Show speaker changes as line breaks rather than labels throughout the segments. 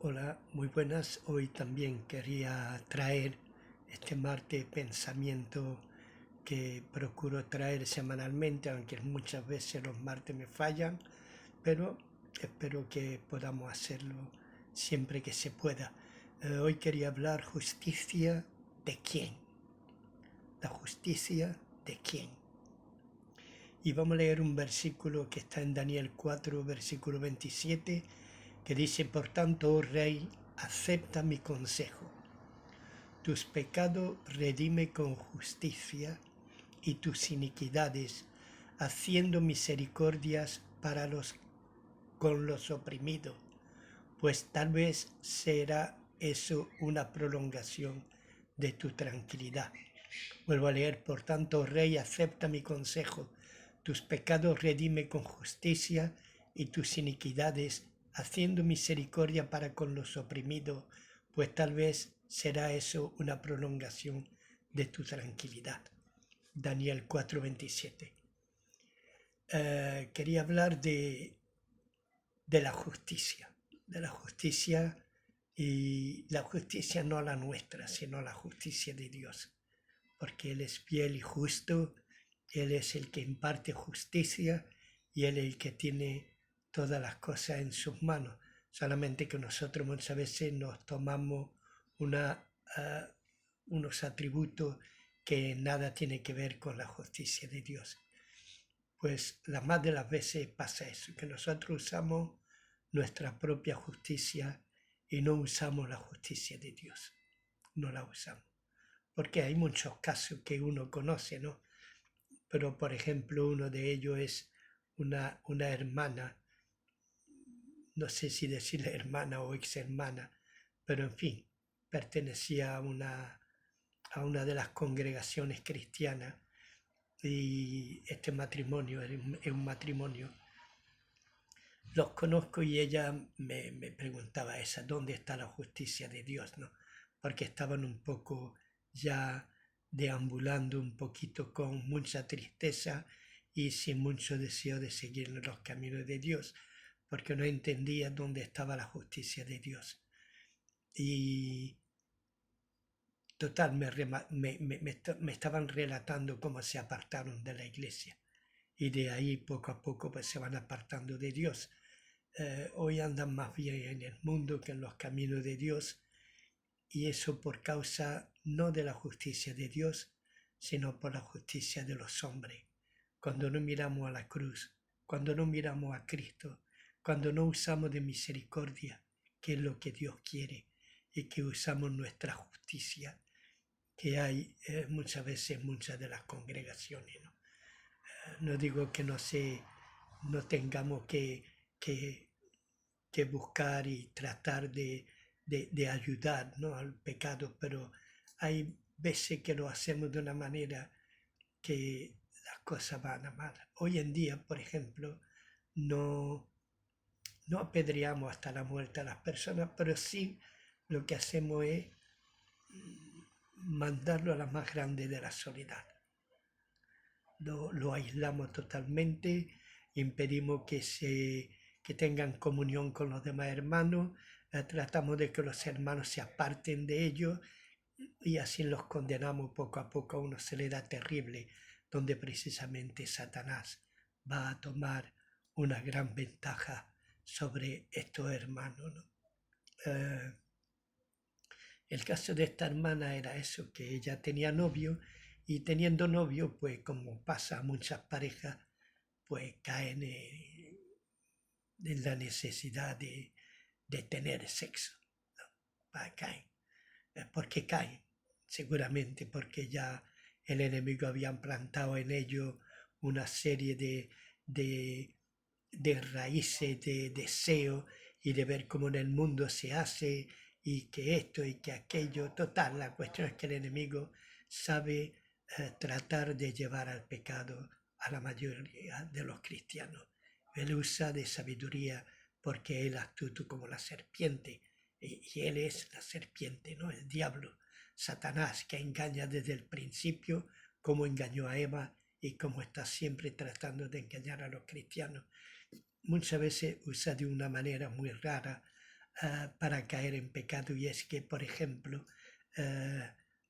Hola, muy buenas. Hoy también quería traer este martes pensamiento que procuro traer semanalmente, aunque muchas veces los martes me fallan, pero espero que podamos hacerlo siempre que se pueda. Hoy quería hablar justicia de quién. La justicia de quién. Y vamos a leer un versículo que está en Daniel 4, versículo 27, que dice: por tanto, oh rey, acepta mi consejo. Tus pecados redime con justicia y tus iniquidades, haciendo misericordias para con los oprimidos, pues tal vez será eso una prolongación de tu tranquilidad. Vuelvo a leer: por tanto, rey, acepta mi consejo. Tus pecados redime con justicia y tus iniquidades, haciendo misericordia para con los oprimidos, pues tal vez será eso una prolongación de tu tranquilidad. Daniel 4:27. Quería hablar de la justicia, y la justicia no la nuestra, sino la justicia de Dios, porque Él es fiel y justo. Él es el que imparte justicia y Él es el que tiene todas las cosas en sus manos. Solamente que nosotros muchas veces nos tomamos una, uh, unos atributos que nada tiene que ver con la justicia de Dios. Pues la más de las veces pasa eso, que nosotros usamos nuestra propia justicia y no usamos la justicia de Dios. No la usamos. Porque hay muchos casos que uno conoce, ¿no? Pero, por ejemplo, uno de ellos es una hermana, no sé si decirle hermana o ex hermana, pero en fin, pertenecía a una de las congregaciones cristianas, y este matrimonio es un matrimonio. Los conozco y ella me preguntaba esa, ¿dónde está la justicia de Dios? ¿No? Porque estaban un poco ya deambulando un poquito con mucha tristeza y sin mucho deseo de seguir los caminos de Dios, porque no entendía dónde estaba la justicia de Dios. Y total, me estaban relatando cómo se apartaron de la iglesia y de ahí poco a poco pues se van apartando de Dios. Hoy andan más bien en el mundo que en los caminos de Dios, y eso por causa no de la justicia de Dios, sino por la justicia de los hombres. Cuando no miramos a la cruz, cuando no miramos a Cristo, cuando no usamos de misericordia, que es lo que Dios quiere, y que usamos nuestra justicia, que hay muchas veces en muchas de las congregaciones, ¿no? No digo que no tengamos que, que buscar y tratar de ayudar, ¿no?, al pecado, pero hay veces que lo hacemos de una manera que las cosas van a mal. Hoy en día, por ejemplo, no, no apedreamos hasta la muerte a las personas, pero sí lo que hacemos es mandarlo a la más grande de la soledad. Lo aislamos totalmente, impedimos que tengan comunión con los demás hermanos, tratamos de que los hermanos se aparten de ellos, y así los condenamos poco a poco a una soledad terrible, donde precisamente Satanás va a tomar una gran ventaja sobre estos hermanos, ¿no? El caso de esta hermana era eso, que ella tenía novio, y teniendo novio, pues como pasa a muchas parejas, pues caen en la necesidad de tener sexo, ¿no? Caen. ¿Por qué caen? Seguramente porque ya el enemigo había plantado en ellos una serie de raíces de deseo y de ver cómo en el mundo se hace, y que esto y que aquello. Total, la cuestión es que el enemigo sabe tratar de llevar al pecado a la mayoría de los cristianos. Él usa de sabiduría porque él es astuto como la serpiente, y él es la serpiente, ¿no? El diablo, Satanás, que engaña desde el principio, como engañó a Eva y como está siempre tratando de engañar a los cristianos. Muchas veces usa de una manera muy rara para caer en pecado, y es que, por ejemplo,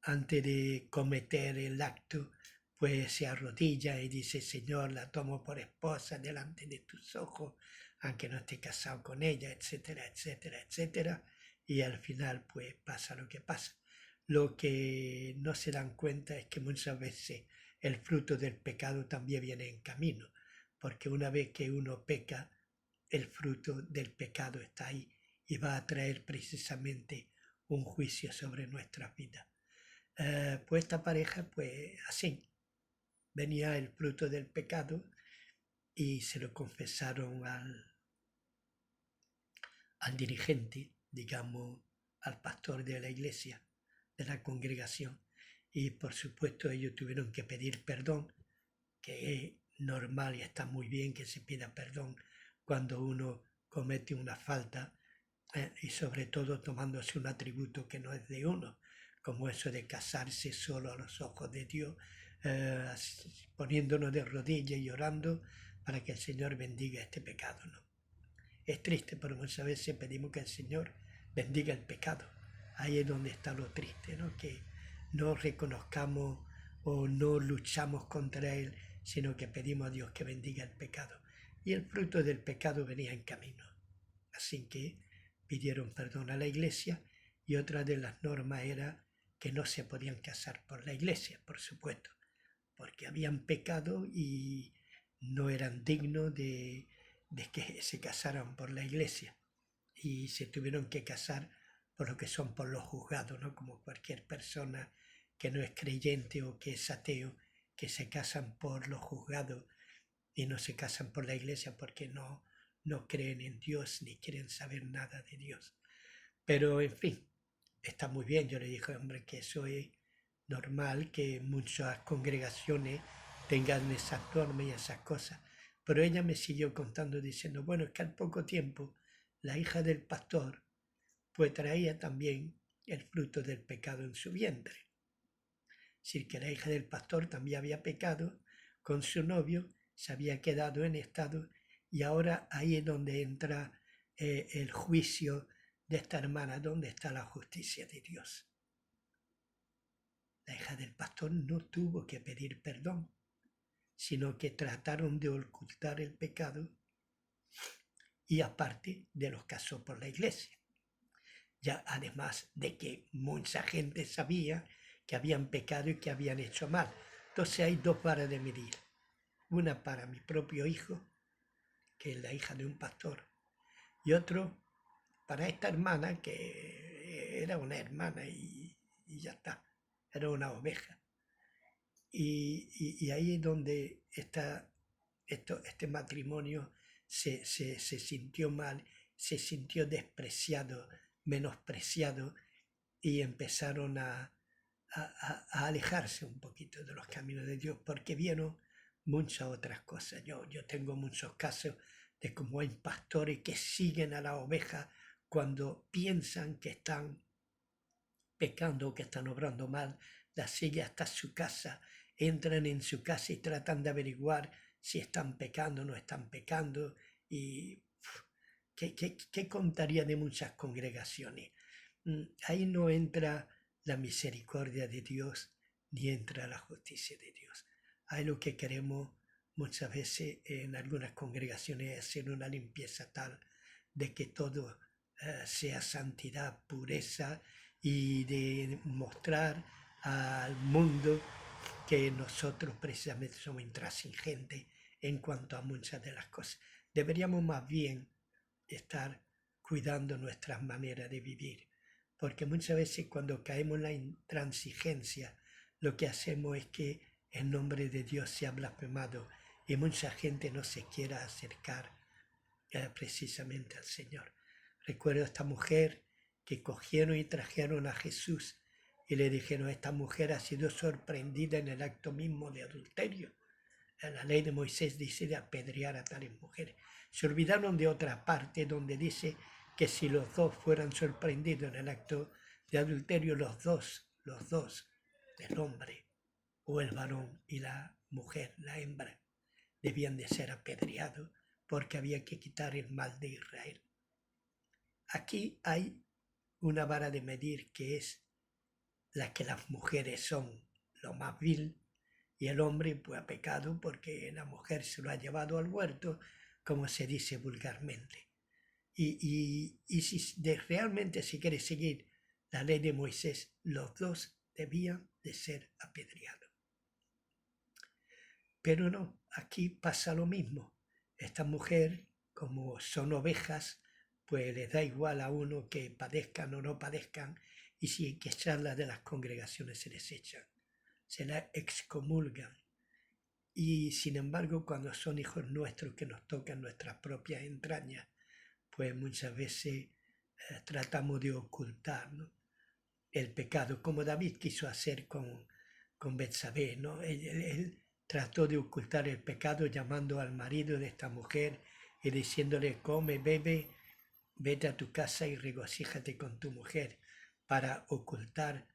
antes de cometer el acto, pues se arrodilla y dice: Señor, la tomo por esposa delante de tus ojos, aunque no esté casado con ella, etcétera, etcétera, etcétera. Y al final pues pasa lo que pasa. Lo que no se dan cuenta es que muchas veces el fruto del pecado también viene en camino, porque una vez que uno peca, el fruto del pecado está ahí y va a traer precisamente un juicio sobre nuestras vidas. Pues esta pareja, pues así, venía el fruto del pecado y se lo confesaron al dirigente, digamos, al pastor de la iglesia, de la congregación, y por supuesto ellos tuvieron que pedir perdón, que es normal y está muy bien que se pida perdón cuando uno comete una falta, y sobre todo tomándose un atributo que no es de uno, como eso de casarse solo a los ojos de Dios, poniéndonos de rodillas y llorando para que el Señor bendiga este pecado, ¿no? Es triste, pero muchas veces pedimos que el Señor bendiga el pecado. Ahí es donde está lo triste, ¿no? Que no reconozcamos o no luchamos contra Él, sino que pedimos a Dios que bendiga el pecado. Y el fruto del pecado venía en camino. Así que pidieron perdón a la iglesia, y otra de las normas era que no se podían casar por la iglesia, por supuesto, porque habían pecado y no eran dignos de que se casaran por la iglesia, y se tuvieron que casar por lo que son por los juzgados, ¿no? Como cualquier persona que no es creyente o que es ateo, que se casan por los juzgados y no se casan por la iglesia porque no creen en Dios ni quieren saber nada de Dios. Pero en fin, está muy bien. Yo le dije: hombre, que eso es normal, que muchas congregaciones tengan esas normas y esas cosas. Pero ella me siguió contando diciendo: bueno, es que al poco tiempo la hija del pastor pues traía también el fruto del pecado en su vientre. Es decir, que la hija del pastor también había pecado con su novio, se había quedado en estado, y ahora ahí es donde entra el juicio de esta hermana, donde está la justicia de Dios. La hija del pastor no tuvo que pedir perdón, sino que trataron de ocultar el pecado, y aparte de los casó por la iglesia. Ya además de que mucha gente sabía que habían pecado y que habían hecho mal. Entonces hay dos varas de medir. Una para mi propio hijo, que es la hija de un pastor, y otro para esta hermana, que era una hermana y ya está, era una oveja. Y ahí es donde este matrimonio se sintió mal, se sintió despreciado, menospreciado, y empezaron a alejarse un poquito de los caminos de Dios, porque vieron muchas otras cosas. Yo tengo muchos casos de cómo hay pastores que siguen a la oveja cuando piensan que están pecando o que están obrando mal, la sigue hasta su casa, entran en su casa y tratan de averiguar si están pecando o no están pecando. Y ¿qué contaría de muchas congregaciones? Ahí no entra la misericordia de Dios ni entra la justicia de Dios. Ahí lo que queremos muchas veces en algunas congregaciones es hacer una limpieza tal de que todo sea santidad, pureza, y de mostrar al mundo que nosotros precisamente somos intransigentes en cuanto a muchas de las cosas. Deberíamos más bien estar cuidando nuestras maneras de vivir, porque muchas veces cuando caemos en la intransigencia, lo que hacemos es que el nombre de Dios sea blasfemado y mucha gente no se quiera acercar precisamente al Señor. Recuerdo a esta mujer que cogieron y trajeron a Jesús y le dijeron: esta mujer ha sido sorprendida en el acto mismo de adulterio. La ley de Moisés dice de apedrear a tales mujeres. Se olvidaron de otra parte donde dice que si los dos fueran sorprendidos en el acto de adulterio, los dos, el hombre o el varón y la mujer, la hembra, debían de ser apedreados porque había que quitar el mal de Israel. Aquí hay una vara de medir que es la que las mujeres son lo más vil y el hombre pues ha pecado porque la mujer se lo ha llevado al huerto, como se dice vulgarmente. Y si realmente se quiere seguir la ley de Moisés, los dos debían de ser apedreados. Pero no, aquí pasa lo mismo. Esta mujer, como son ovejas, pues les da igual a uno que padezcan o no padezcan, y si hay que echarlas de las congregaciones se les echan, se las excomulgan. Y sin embargo, cuando son hijos nuestros que nos tocan nuestras propias entrañas, pues muchas veces tratamos de ocultar, ¿no?, el pecado, como David quiso hacer con Betsabé, ¿no? Él trató de ocultar el pecado llamando al marido de esta mujer y diciéndole: come, bebe, vete a tu casa y regocíjate con tu mujer, para ocultar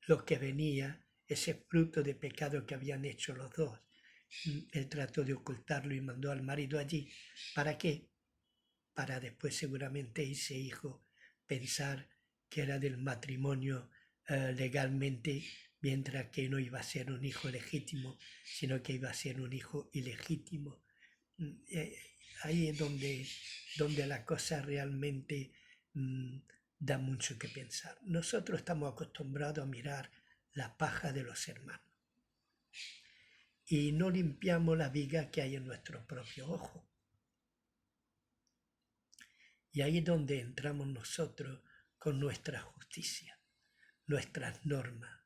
lo que venía, ese fruto de pecado que habían hecho los dos. Él trató de ocultarlo y mandó al marido allí. ¿Para qué? Para después seguramente ese hijo pensar que era del matrimonio legalmente, mientras que no iba a ser un hijo legítimo, sino que iba a ser un hijo ilegítimo. Ahí es donde la cosa realmente da mucho que pensar. Nosotros estamos acostumbrados a mirar la paja de los hermanos y no limpiamos la viga que hay en nuestro propio ojo. Y ahí es donde entramos nosotros con nuestra justicia, nuestras normas,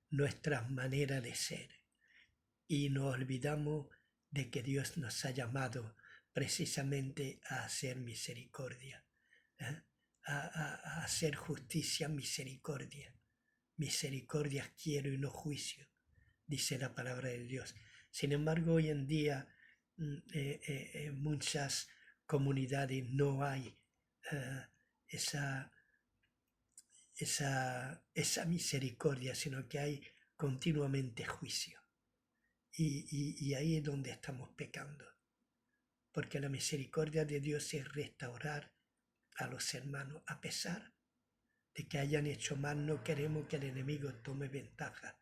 nuestras maneras de ser. Y nos olvidamos de que Dios nos ha llamado precisamente a hacer misericordia, a hacer justicia, misericordia. Misericordia quiero y no juicio, dice la palabra de Dios. Sin embargo, hoy en día en muchas comunidades no hay esa misericordia, sino que hay continuamente juicio. Y ahí es donde estamos pecando, porque la misericordia de Dios es restaurar a los hermanos. A pesar de que hayan hecho mal, no queremos que el enemigo tome ventaja.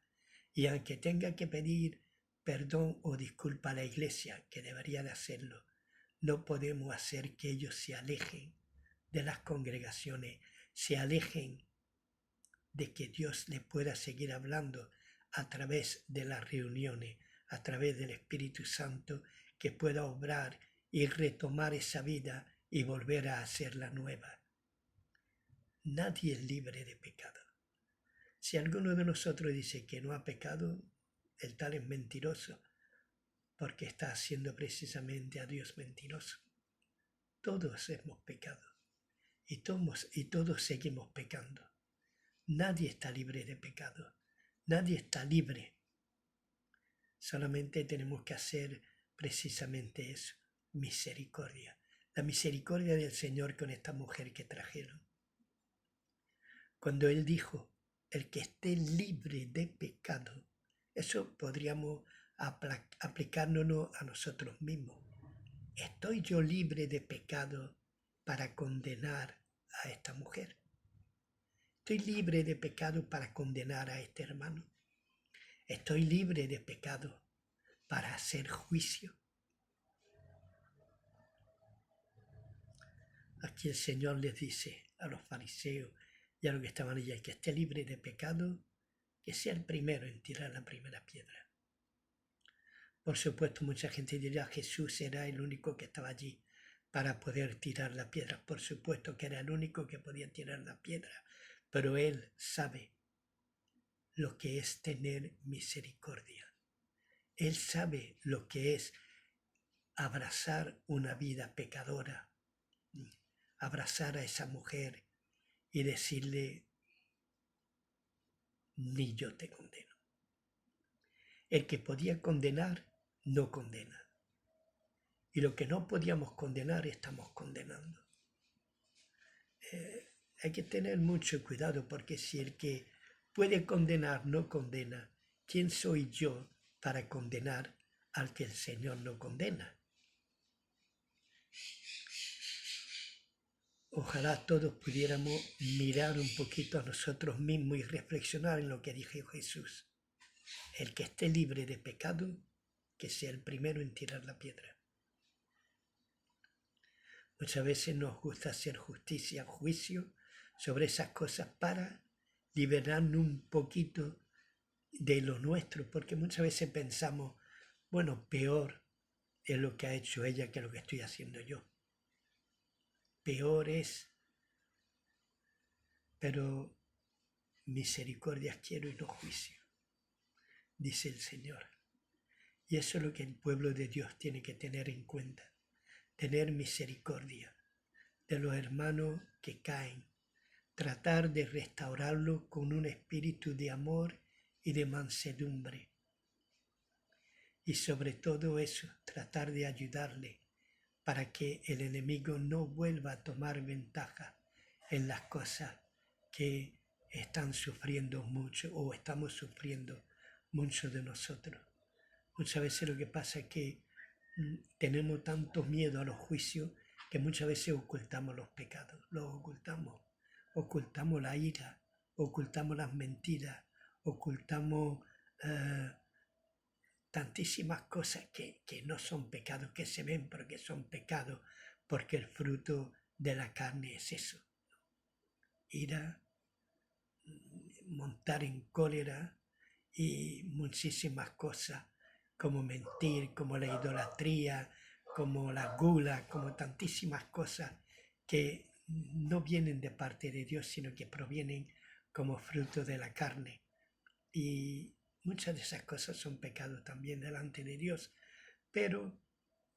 Y aunque tenga que pedir perdón o disculpa a la iglesia, que debería de hacerlo, no podemos hacer que ellos se alejen de las congregaciones, se alejen de que Dios les pueda seguir hablando a través de las reuniones, a través del Espíritu Santo, que pueda obrar y retomar esa vida y volver a hacerla nueva. Nadie es libre de pecado. Si alguno de nosotros dice que no ha pecado, el tal es mentiroso, porque está haciendo precisamente a Dios mentiroso. Todos hemos pecado y todos seguimos pecando. Nadie está libre de pecado. Nadie está libre. Solamente tenemos que hacer precisamente eso, misericordia. La misericordia del Señor con esta mujer que trajeron. Cuando Él dijo, el que esté libre de pecado, eso podríamos aplicárnoslo a nosotros mismos. ¿Estoy yo libre de pecado para condenar a esta mujer? ¿Estoy libre de pecado para condenar a este hermano? ¿Estoy libre de pecado para hacer juicio? Aquí el Señor les dice a los fariseos y a los que estaban allí: el que esté libre de pecado, que sea el primero en tirar la primera piedra. Por supuesto, mucha gente dirá: Jesús era el único que estaba allí para poder tirar la piedra. Por supuesto que era el único que podía tirar la piedra, pero Él sabe lo que es tener misericordia. Él sabe lo que es abrazar una vida pecadora, abrazar a esa mujer y decirle: ni yo te condeno. El que podía condenar, no condena. Y lo que no podíamos condenar, estamos condenando. Hay que tener mucho cuidado, porque si el que puede condenar no condena, ¿quién soy yo para condenar al que el Señor no condena? ojalá todos pudiéramos mirar un poquito a nosotros mismos y reflexionar en lo que dijo Jesús. El que esté libre de pecado, que sea el primero en tirar la piedra. Muchas veces nos gusta hacer justicia, juicio sobre esas cosas para liberarnos un poquito de lo nuestro, porque muchas veces pensamos, bueno, peor es lo que ha hecho ella que lo que estoy haciendo yo. Peor es, pero misericordias quiero y no juicio, dice el Señor. Y eso es lo que el pueblo de Dios tiene que tener en cuenta, tener misericordia de los hermanos que caen, tratar de restaurarlos con un espíritu de amor y de mansedumbre. Y sobre todo eso, tratar de ayudarle para que el enemigo no vuelva a tomar ventaja en las cosas que están sufriendo mucho o estamos sufriendo muchos de nosotros. Muchas veces lo que pasa es que tenemos tanto miedo a los juicios que muchas veces ocultamos los pecados, los ocultamos la ira, ocultamos las mentiras, ocultamos tantísimas cosas que no son pecados, que se ven pero que son pecados, porque el fruto de la carne es eso. Ira, montar en cólera y muchísimas cosas, como mentir, como la idolatría, como la gula, como tantísimas cosas que no vienen de parte de Dios, sino que provienen como fruto de la carne. Y muchas de esas cosas son pecados también delante de Dios, pero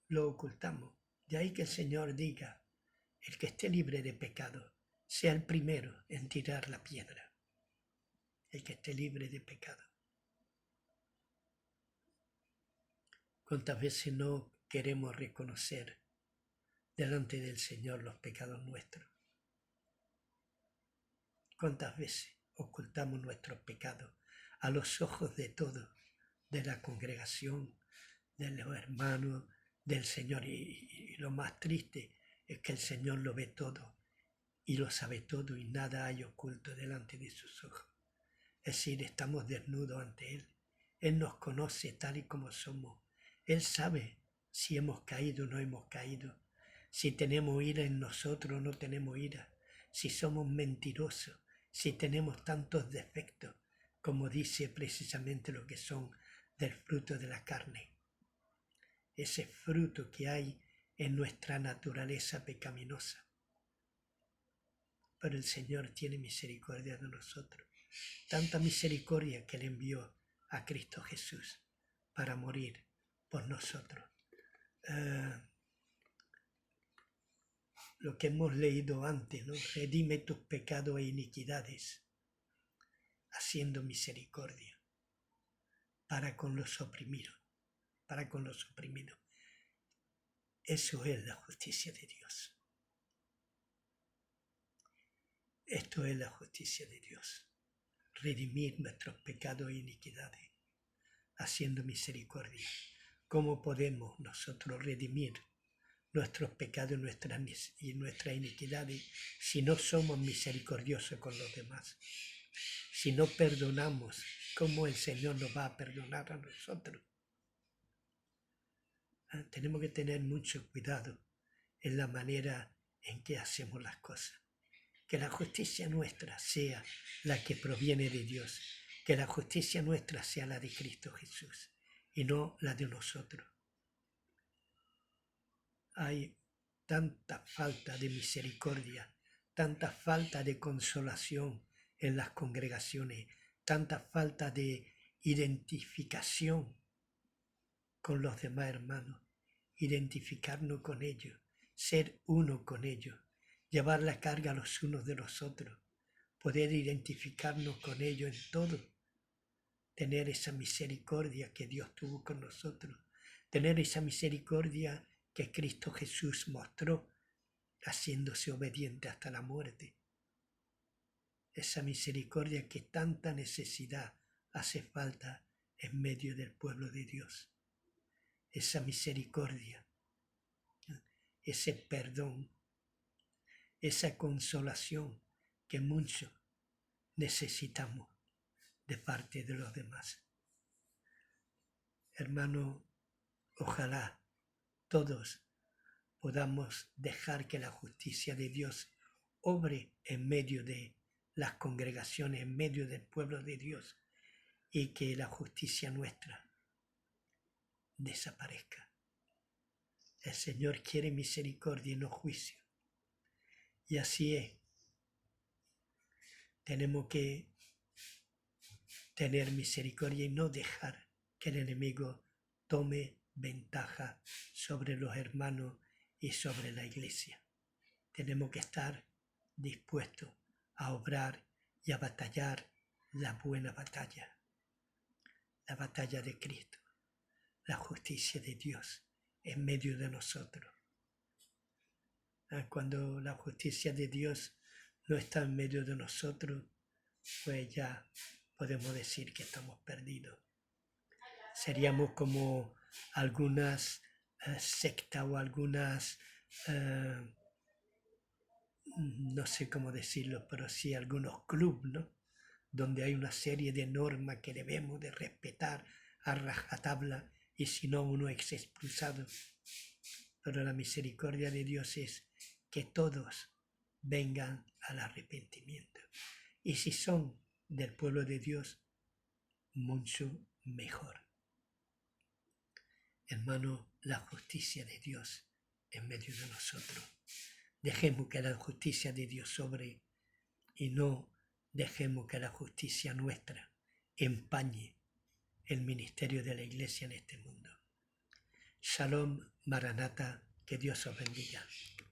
lo ocultamos. De ahí que el Señor diga, el que esté libre de pecado, sea el primero en tirar la piedra. El que esté libre de pecado. ¿Cuántas veces no queremos reconocer delante del Señor los pecados nuestros? ¿Cuántas veces ocultamos nuestros pecados a los ojos de todos, de la congregación, de los hermanos, del Señor? Y lo más triste es que el Señor lo ve todo y lo sabe todo y nada hay oculto delante de sus ojos. Es decir, estamos desnudos ante Él. Él nos conoce tal y como somos. Él sabe si hemos caído o no hemos caído, si tenemos ira en nosotros o no tenemos ira, si somos mentirosos, si tenemos tantos defectos, como dice precisamente lo que son del fruto de la carne. Ese fruto que hay en nuestra naturaleza pecaminosa. Pero el Señor tiene misericordia de nosotros. Tanta misericordia que le envió a Cristo Jesús para morir por nosotros. Lo que hemos leído antes, ¿no? Redime tus pecados e iniquidades, haciendo misericordia para con los oprimidos, para con los oprimidos. Eso es la justicia de Dios. Esto es la justicia de Dios. Redimir nuestros pecados e iniquidades, haciendo misericordia. ¿Cómo podemos nosotros redimir nuestros pecados y nuestras iniquidades si no somos misericordiosos con los demás? Si no perdonamos, ¿cómo el Señor nos va a perdonar a nosotros? Tenemos que tener mucho cuidado en la manera en que hacemos las cosas. Que la justicia nuestra sea la que proviene de Dios. Que la justicia nuestra sea la de Cristo Jesús y no la de nosotros. Hay tanta falta de misericordia, tanta falta de consolación en las congregaciones, tanta falta de identificación con los demás hermanos, identificarnos con ellos, ser uno con ellos, llevar la carga los unos de los otros, poder identificarnos con ellos en todo, tener esa misericordia que Dios tuvo con nosotros, tener esa misericordia que Cristo Jesús mostró, haciéndose obediente hasta la muerte. Esa misericordia que tanta necesidad hace falta en medio del pueblo de Dios. Esa misericordia, ese perdón, esa consolación que mucho necesitamos de parte de los demás. Hermano, ojalá todos podamos dejar que la justicia de Dios obre en medio de las congregaciones, en medio del pueblo de Dios, y que la justicia nuestra desaparezca. El Señor quiere misericordia y no juicio. Y así es. Tenemos que tener misericordia y no dejar que el enemigo tome ventaja sobre los hermanos y sobre la iglesia. Tenemos que estar dispuestos a obrar y a batallar la buena batalla, la batalla de Cristo, la justicia de Dios en medio de nosotros. Cuando la justicia de Dios no está en medio de nosotros, pues ya podemos decir que estamos perdidos. Seríamos como algunas sectas o algunas, no sé cómo decirlo, pero sí algunos clubes, ¿no? Donde hay una serie de normas que debemos de respetar a rajatabla y si no uno es expulsado. Pero la misericordia de Dios es que todos vengan al arrepentimiento. Y si son del pueblo de Dios, mucho mejor. Hermano, la justicia de Dios en medio de nosotros. Dejemos que la justicia de Dios sobre y no dejemos que la justicia nuestra empañe el ministerio de la Iglesia en este mundo. Shalom, Maranatha, que Dios os bendiga.